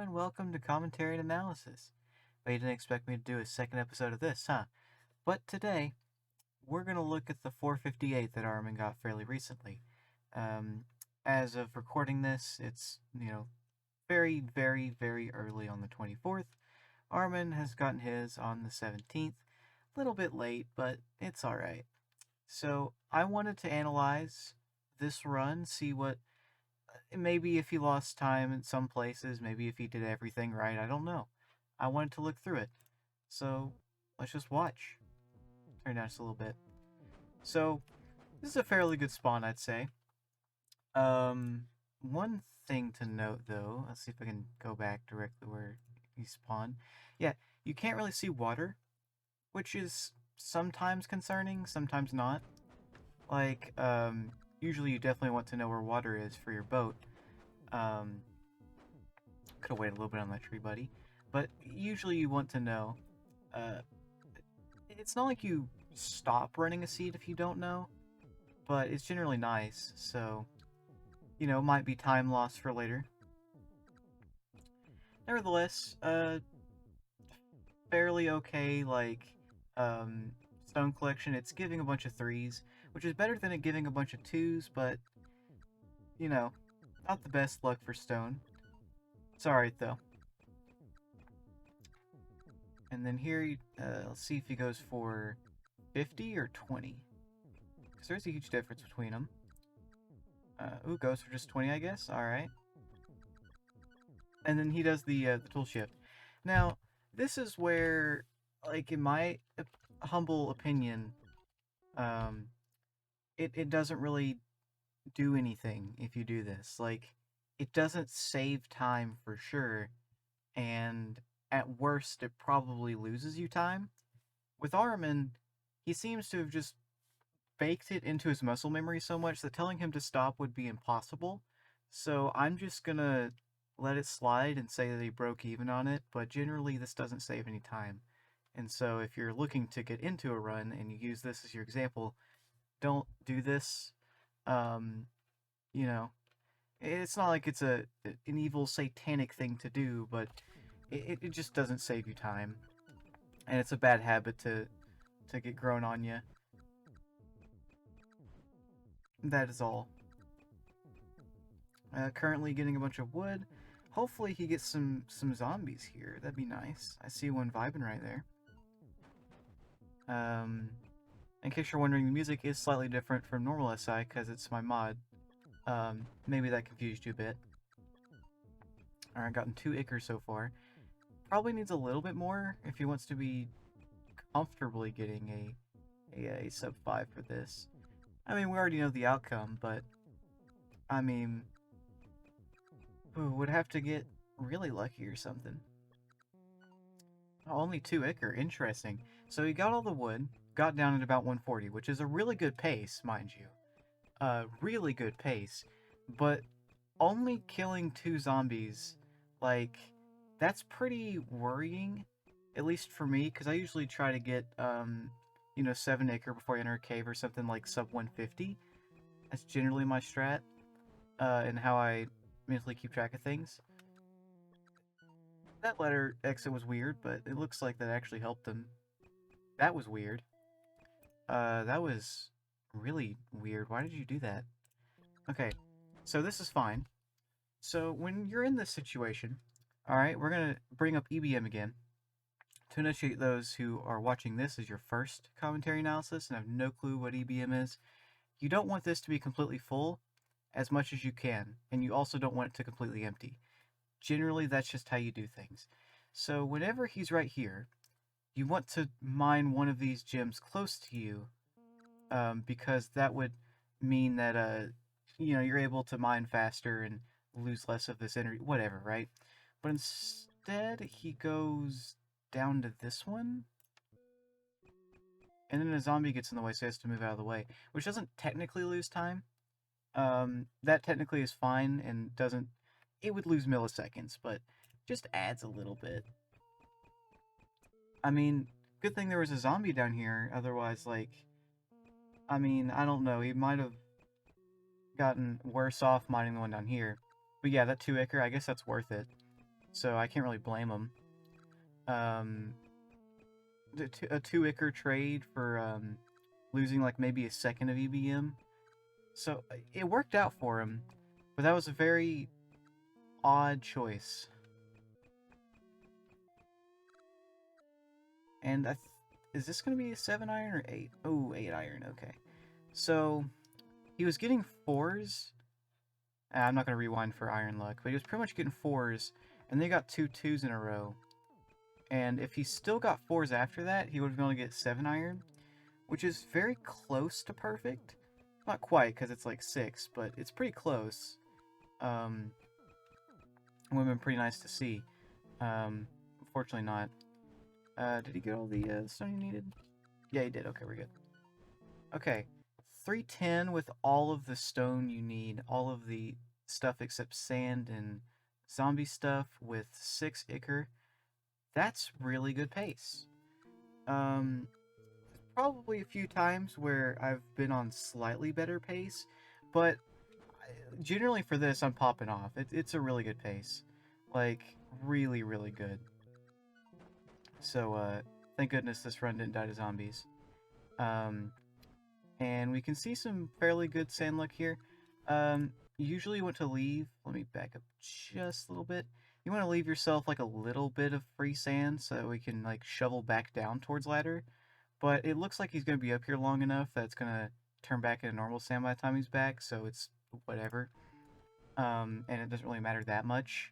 and welcome to Commentary and Analysis. But you didn't expect me to do a second episode of this, huh? But today, we're going to look at the 458 that Arumin got fairly recently. As of recording this, it's, very, very, very early on the 24th. Arumin has gotten his on the 17th. A little bit late, but it's alright. So, I wanted to analyze this run, see what maybe if he lost time in some places, maybe if he did everything right, I don't know. I wanted to look through it. So, let's just watch. Turn down just a little bit. So, this is a fairly good spawn, I'd say. One thing to note, though, let's see if I can go back directly where he spawned. Yeah, you can't really see water, which is sometimes concerning, sometimes not. Like, usually you definitely want to know where water is for your boat. Could have waited a little bit on that tree, buddy. But usually you want to know. Uh, it's not like you stop running a seed if you don't know, but it's generally nice, so, might be time lost for later. Nevertheless, fairly okay, stone collection. It's giving a bunch of 3s, which is better than it giving a bunch of 2s, but, not the best luck for stone. It's alright, though. And then here, let's see if he goes for 50 or 20. Because there's a huge difference between them. Ooh, goes for just 20, I guess? Alright. And then he does the tool shift. Now, this is where, like, in my humble opinion, it doesn't really do anything if you do this. Like, it doesn't save time for sure, and at worst, it probably loses you time. With Arumin, he seems to have just baked it into his muscle memory so much that telling him to stop would be impossible. So I'm just gonna let it slide and say that he broke even on it, but generally this doesn't save any time. And so if you're looking to get into a run and you use this as your example, don't do this. You know, it's not like it's an evil satanic thing to do, but it just doesn't save you time. And it's a bad habit to get grown on you. That is all. Currently getting a bunch of wood. Hopefully he gets some zombies here. That'd be nice. I see one vibing right there. In case you're wondering, the music is slightly different from normal SI because it's my mod. Maybe that confused you a bit. Alright, gotten 2 Ichors so far. Probably needs a little bit more if he wants to be comfortably getting a sub 5 for this. I mean, we already know the outcome, but I mean, would have to get really lucky or something. Oh, only 2 Ichor, interesting. So he got all the wood, got down at about 140, which is a really good pace, mind you. Really good pace, but only killing 2 zombies, like, that's pretty worrying, at least for me, because I usually try to get, 7 Ichor before I enter a cave or something like sub 150. That's generally my strat, and how I mentally keep track of things. That letter exit was weird, but it looks like that actually helped him. That was weird. That was really weird. Why did you do that? Okay, so this is fine. So when you're in this situation, alright, we're going to bring up EBM again. To initiate those who are watching this as your first commentary analysis and have no clue what EBM is, you don't want this to be completely full as much as you can, and you also don't want it to completely empty. Generally, that's just how you do things. So whenever he's right here, you want to mine one of these gems close to you, because that would mean that, you're able to mine faster and lose less of this energy, whatever, right? But instead, he goes down to this one, and then a zombie gets in the way, so he has to move out of the way, which doesn't technically lose time. That technically is fine and doesn't... It would lose milliseconds, but just adds a little bit. I mean, good thing there was a zombie down here, otherwise, like... I mean, I don't know, he might have gotten worse off mining the one down here. But yeah, that 2 Ichor, I guess that's worth it. so I can't really blame him. Um, a 2 Ichor trade for losing like maybe a second of EBM. So it worked out for him, but that was a very odd choice. And is this going to be a 7 iron or 8? Oh, 8 iron, okay. So he was getting 4s. I'm not going to rewind for iron luck, but he was pretty much getting 4s, and they got 2 2s in a row. And if he still got 4s after that, he would have been able to get 7 iron, which is very close to perfect. Not quite, because it's like 6, but it's pretty close. Would have been pretty nice to see. Unfortunately not. Did he get all the stone he needed? Yeah, he did. Okay, we're good. Okay, 310 with all of the stone you need, all of the stuff except sand and zombie stuff with 6 Ichor. That's really good pace. Probably a few times where I've been on slightly better pace, but generally for this, I'm popping off. It's a really good pace. Like, really, really good. So, thank goodness this run didn't die to zombies. And we can see some fairly good sand luck here. Usually you want to leave, let me back up just a little bit. You want to leave yourself like a little bit of free sand so that we can like shovel back down towards ladder. But it looks like he's going to be up here long enough that it's going to turn back into normal sand by the time he's back, so it's whatever. And it doesn't really matter that much.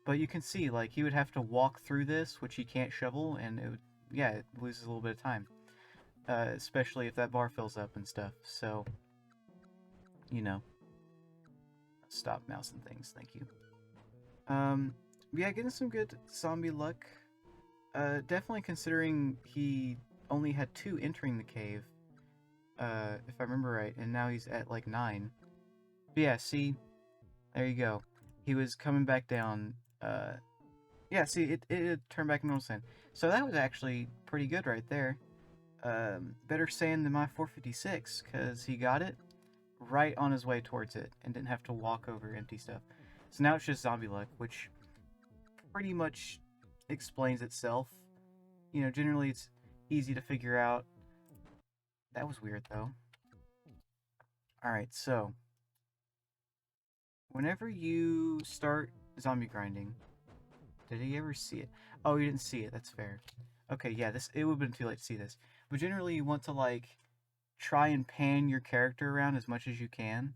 But you can see, like, he would have to walk through this, which he can't shovel, and it would, yeah, it loses a little bit of time. Especially if that bar fills up and stuff, so, you know. Stop mouse and things, thank you. Yeah, getting some good zombie luck. Definitely considering he only had 2 entering the cave, if I remember right, and now he's at, like, 9. But yeah, see, there you go. He was coming back down, yeah, see, it turned back normal sand. So that was actually pretty good right there. Better sand than my 456, because he got it right on his way towards it, and didn't have to walk over empty stuff. So now it's just zombie luck, which pretty much explains itself. You know, generally it's easy to figure out. That was weird, though. Alright, so whenever you start zombie grinding, did he ever see it? Oh, you didn't see it, that's fair. Okay, yeah, it would have been too late to see this. But generally you want to, like, try and pan your character around as much as you can.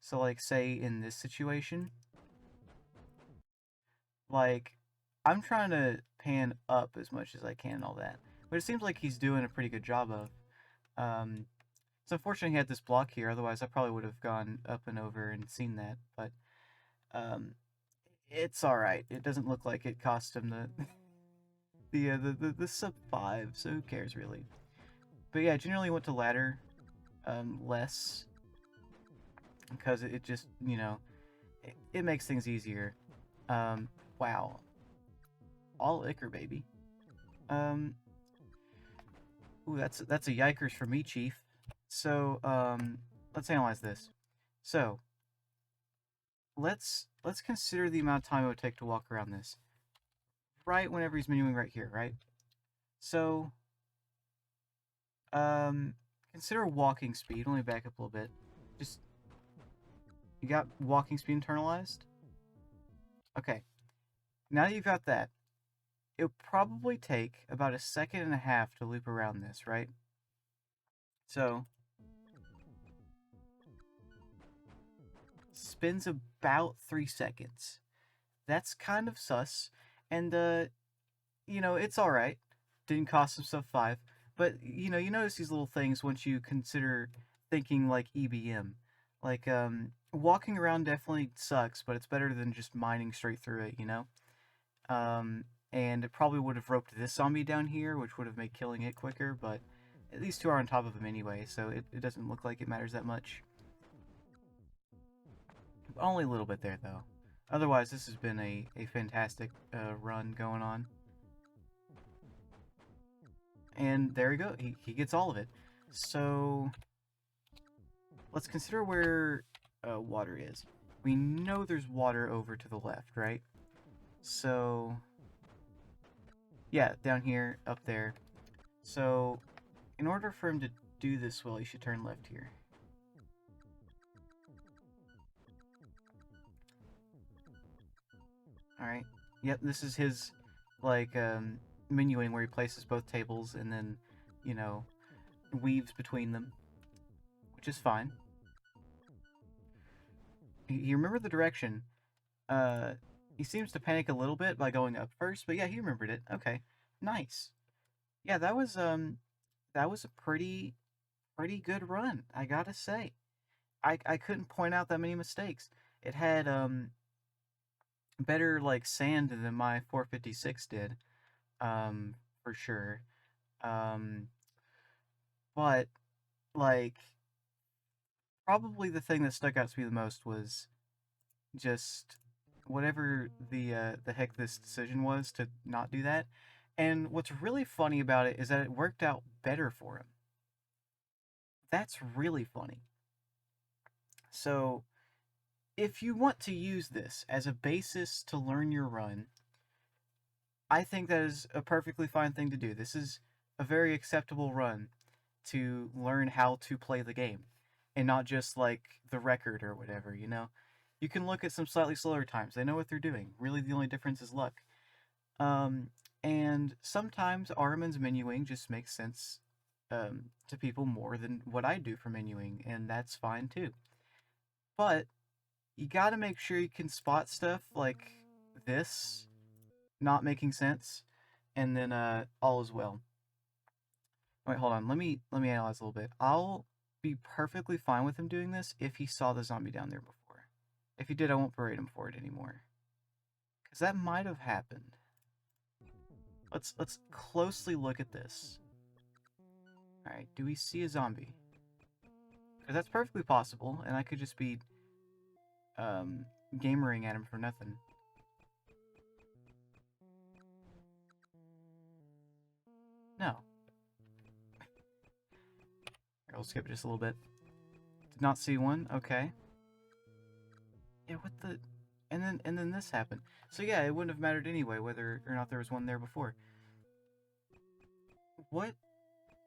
So, like, say in this situation, like, I'm trying to pan up as much as I can and all that. But it seems like he's doing a pretty good job of. It's unfortunate he had this block here, otherwise I probably would have gone up and over and seen that. But, it's alright. It doesn't look like it cost him the sub 5, so who cares, really. But yeah, generally went to ladder less, because it just, you know, it makes things easier. Wow. All Ichor, baby. Ooh, that's a yikers for me, Chief. So, let's analyze this. So, let's consider the amount of time it would take to walk around this. Right whenever he's menuing right here, right? So, consider walking speed. Let me back up a little bit. Just, you got walking speed internalized? Okay. Now that you've got that, it would probably take about 1.5 seconds to loop around this, right? So, spins about 3 seconds. That's kind of sus, and, you know, it's alright. Didn't cost him sub 5, but, you know, you notice these little things once you consider thinking, like, EBM. Like, walking around definitely sucks, but it's better than just mining straight through it, you know? And it probably would have roped this zombie down here, which would have made killing it quicker, but these two are on top of him anyway, so it doesn't look like it matters that much. Only a little bit there, though. Otherwise, this has been a fantastic run going on. And there we go. He gets all of it. So, let's consider where water is. We know there's water over to the left, right? So, yeah, down here, up there. So, in order for him to do this well, he should turn left here. Alright. Yep, this is his, like, menuing where he places both tables and then, you know, weaves between them, which is fine. He remembered the direction. Uh, he seems to panic a little bit by going up first, but yeah, he remembered it. Okay, nice. Yeah, that was a pretty good run, I gotta say. I couldn't point out that many mistakes. It had better like sand than my 456 did, for sure. Um, but like probably the thing that stuck out to me the most was just whatever the heck this decision was to not do that. And what's really funny about it is that it worked out better for him. That's really funny. So, if you want to use this as a basis to learn your run, I think that is a perfectly fine thing to do. This is a very acceptable run to learn how to play the game and not just like the record or whatever, you know? You can look at some slightly slower times. They know what they're doing. Really, the only difference is luck. Um, and sometimes Arumin's menuing just makes sense to people more than what I do for menuing, and that's fine too. But you gotta make sure you can spot stuff like this not making sense, and then all is well. Wait, hold on. Let me analyze a little bit. I'll be perfectly fine with him doing this if he saw the zombie down there before. If he did, I won't berate him for it anymore. Because that might have happened. Let's closely look at this. Alright, do we see a zombie? Because that's perfectly possible, and I could just be gamering at him for nothing. No. Here, I'll skip it just a little bit. Did not see one. Okay. Yeah, what the... And then this happened. So yeah, it wouldn't have mattered anyway whether or not there was one there before. What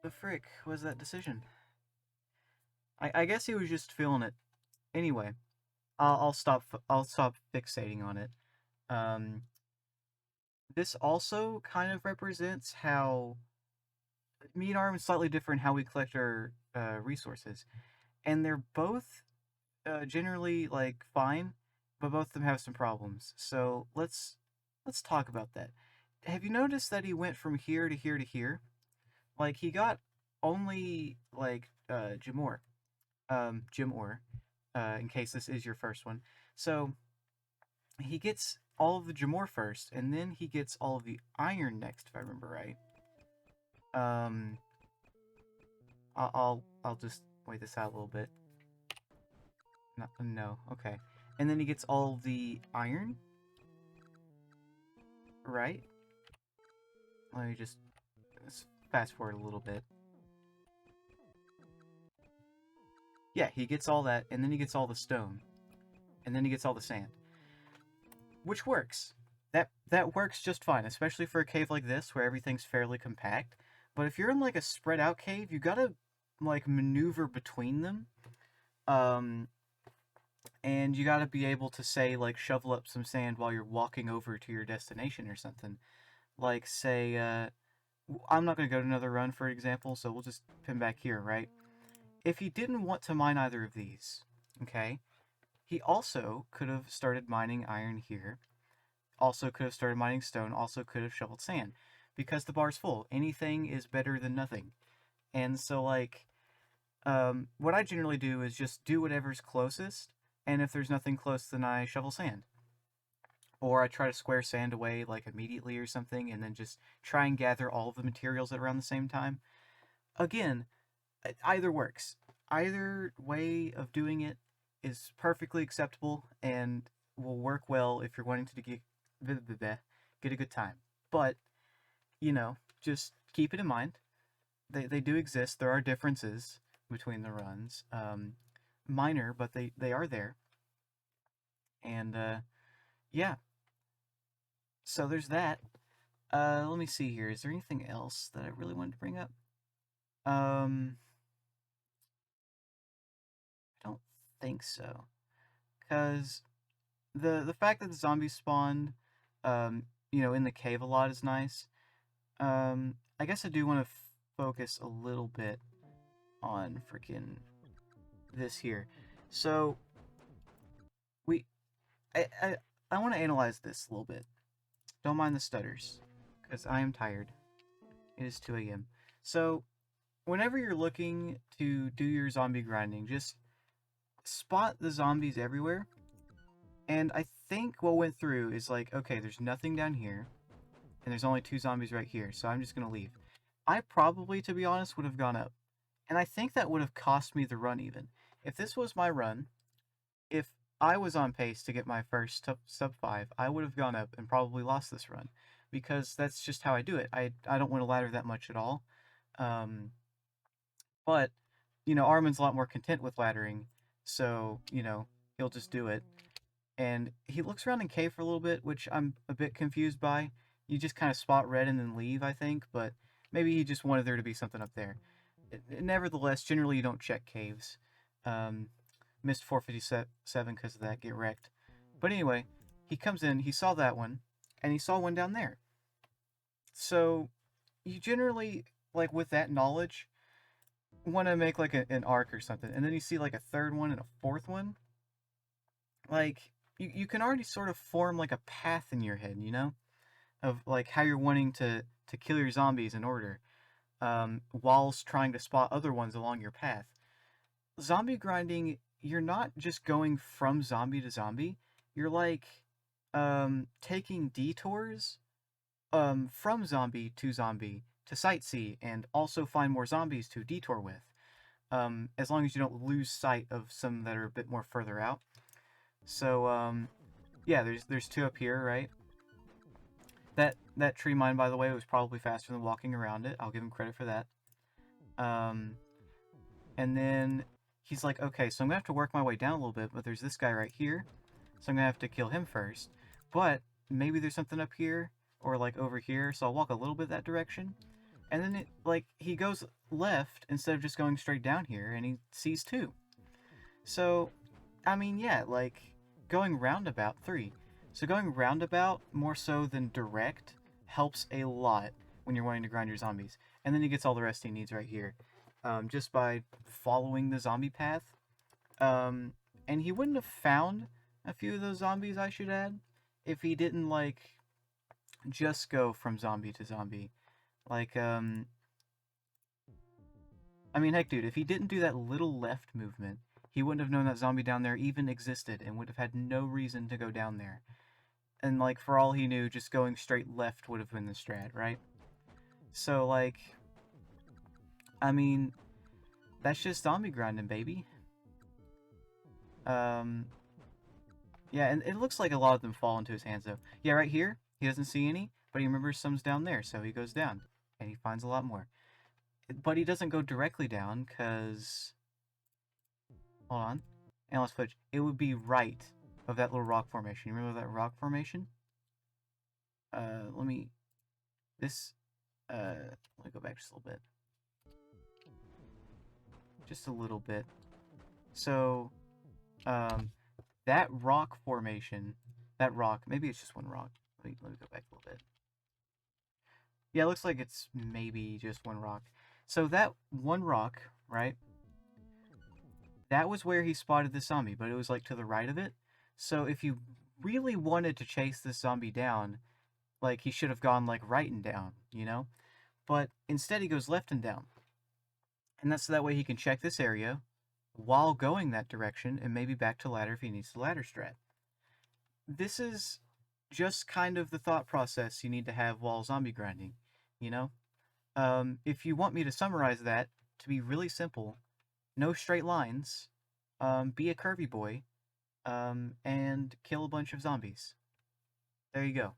the frick was that decision? I guess he was just feeling it. Anyway, I'll stop fixating on it. Um, this also kind of represents how me and Arm is slightly different how we collect our resources, and they're both generally like fine, but both of them have some problems. So let's talk about that. Have you noticed that he went from here to here to here? Like he got only like Jim Or, in case this is your first one. So he gets all of the Jamor first, and then he gets all of the iron next, if I remember right. Um, I'll just wait this out a little bit. No, no, okay. And then he gets all of the iron, right? Let me just fast forward a little bit. Yeah, he gets all that, and then he gets all the stone, and then he gets all the sand, which works. That works just fine, especially for a cave like this where everything's fairly compact. But if you're in like a spread out cave, you gotta like maneuver between them, um, and you gotta be able to say like shovel up some sand while you're walking over to your destination or something. Like say, I'm not gonna go to another run for example, so we'll just pin back here, right? If he didn't want to mine either of these, okay, he also could have started mining iron here, also could have started mining stone, also could have shoveled sand. Because the bar's full. Anything is better than nothing. And so, like, what I generally do is just do whatever's closest, and if there's nothing close, then I shovel sand. Or I try to square sand away, like, immediately or something, and then just try and gather all of the materials at around the same time. Again, either works. Either way of doing it is perfectly acceptable and will work well if you're wanting to get a good time. But, you know, just keep it in mind. They do exist. There are differences between the runs. Minor, but they are there. And, yeah. So there's that. Let me see here. Is there anything else that I really wanted to bring up? I don't think so. Because the fact that the zombies spawned, in the cave a lot is nice. I guess I do want to focus a little bit on freaking this here. So we, I want to analyze this a little bit. Don't mind the stutters, because I am tired. It is 2 a.m. So whenever you're looking to do your zombie grinding, just spot the zombies everywhere. And I think what went through is like, okay, there's nothing down here, and there's only 2 zombies right here, so I'm just gonna leave. I probably, to be honest, would have gone up. And I think that would have cost me the run even. If this was my run, if I was on pace to get my first sub 5, I would have gone up and probably lost this run. Because that's just how I do it. I don't want to ladder that much at all. Um, but, Armin's a lot more content with laddering. So, he'll just do it. And he looks around in cave for a little bit, which I'm a bit confused by. You just kind of spot red and then leave, I think, but maybe he just wanted there to be something up there. Nevertheless, generally you don't check caves. Missed 457 because of that, get wrecked. But anyway, he comes in, he saw that one, and he saw one down there. So, you generally, like with that knowledge, want to make like an arc or something, and then you see like a third one and a fourth one. Like, you can already sort of form like a path in your head, of like how you're wanting to kill your zombies in order, whilst trying to spot other ones along your path. Zombie grinding, you're not just going from zombie to zombie. You're like taking detours from zombie to sightsee and also find more zombies to detour with. As long as you don't lose sight of some that are a bit more further out. So yeah, there's 2 up here, right? That tree mine, by the way, was probably faster than walking around it. I'll give him credit for that. And then he's like, okay, so I'm gonna have to work my way down a little bit, but there's this guy right here, so I'm gonna have to kill him first. But maybe there's something up here or like over here, so I'll walk a little bit that direction. And then he goes left instead of just going straight down here, and he sees 2. So, I mean, yeah, like going roundabout 3. So going roundabout more so than direct helps a lot when you're wanting to grind your zombies. And then he gets all the rest he needs right here, just by following the zombie path. And he wouldn't have found a few of those zombies, I should add, if he didn't like just go from zombie to zombie. Like, I mean, heck, dude, if he didn't do that little left movement, he wouldn't have known that zombie down there even existed and would have had no reason to go down there. And, like, for all he knew, just going straight left would have been the strat, right? So, like, I mean, that's just zombie grinding, baby. Yeah, and it looks like a lot of them fall into his hands, though. Yeah, right here, he doesn't see any, but he remembers some's down there, so he goes down, and he finds a lot more. But he doesn't go directly down, because... Hold on. Analyst footage. It would be right of that little rock formation. You remember that rock formation? Let me... let me go back just a little bit. Just a little bit. So, that rock formation, that rock, maybe it's just one rock. Let me go back a little bit. Yeah, it looks like it's maybe just one rock. So that one rock, right? That was where he spotted the zombie, but it was like to the right of it. So if you really wanted to chase this zombie down, like he should have gone like right and down, But instead he goes left and down. And that's so that way he can check this area while going that direction and maybe back to ladder if he needs the ladder strat. This is just kind of the thought process you need to have while zombie grinding, If you want me to summarize that to be really simple, no straight lines, be a curvy boy, and kill a bunch of zombies. There you go.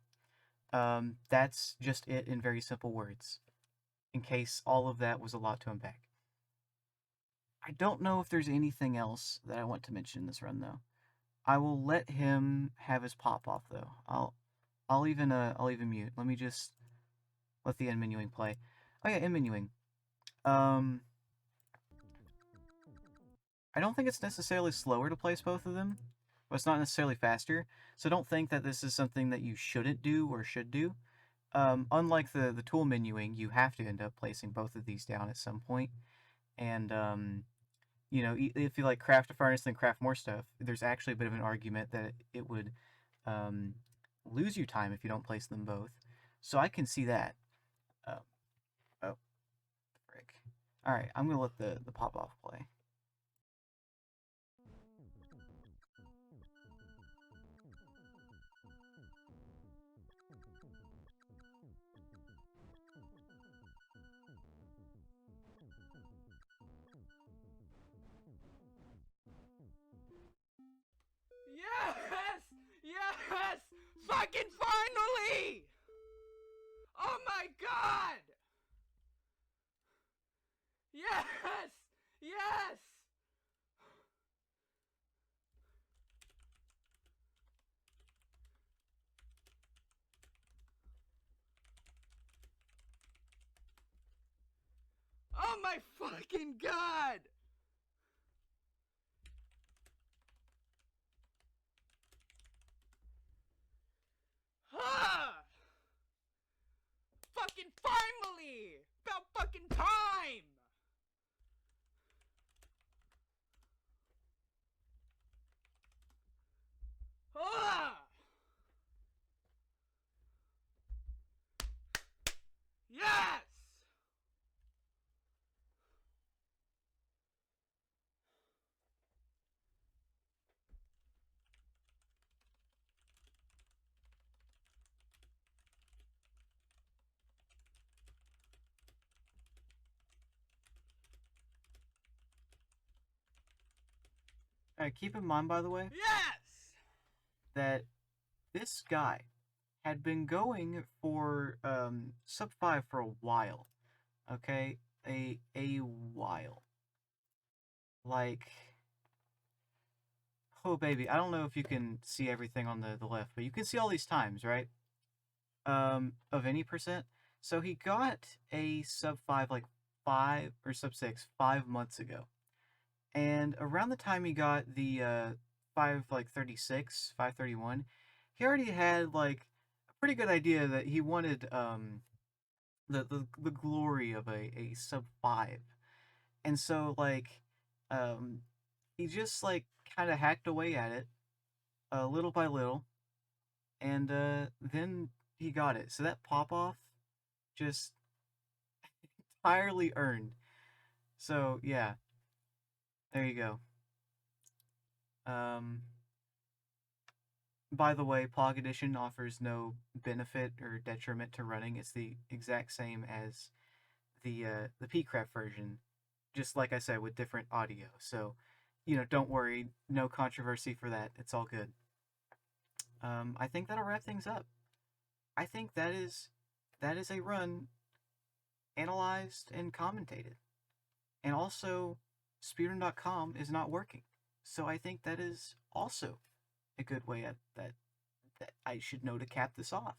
That's just it in very simple words, in case all of that was a lot to unpack. I don't know if there's anything else that I want to mention in this run, though. I will let him have his pop-off, though. I'll even mute. Let me just let the end menuing play. Oh yeah, end menuing. Um, I don't think it's necessarily slower to place both of them, but it's not necessarily faster. So don't think that this is something that you shouldn't do or should do. Unlike the tool menuing, you have to end up placing both of these down at some point. And if you like craft a furnace, then craft more stuff. There's actually a bit of an argument that it would um, lose you time if you don't place them both. So I can see that. Uh, oh, frick. All right, I'm gonna let the pop off play. Yes! Yes! Fucking finally! Oh my god! Yes! Yes! Oh my fucking god! Ah! Fucking finally! About fucking time! Ah! Yes! All right, keep in mind, by the way, Yes! that this guy had been going for sub 5 for a while. Okay, a while. Like, oh baby, I don't know if you can see everything on the left, but you can see all these times, right? Of any percent. So he got a sub 5 like 5 or sub 6 5 months ago. And around the time he got the 5 like 36, 531, he already had like a pretty good idea that he wanted the glory of a sub 5. And so like um he just like kind of hacked away at it little by little, and then he got it. So that pop off just entirely earned. So yeah, there you go. Um, by the way, Pog Edition offers no benefit or detriment to running. It's the exact same as the PCraft version, just like I said, with different audio. So, don't worry, no controversy for that. It's all good. I think that'll wrap things up. I think that is a run analyzed and commentated. And also, speedrun.com is not working. So I think that is also a good way that I should know to cap this off.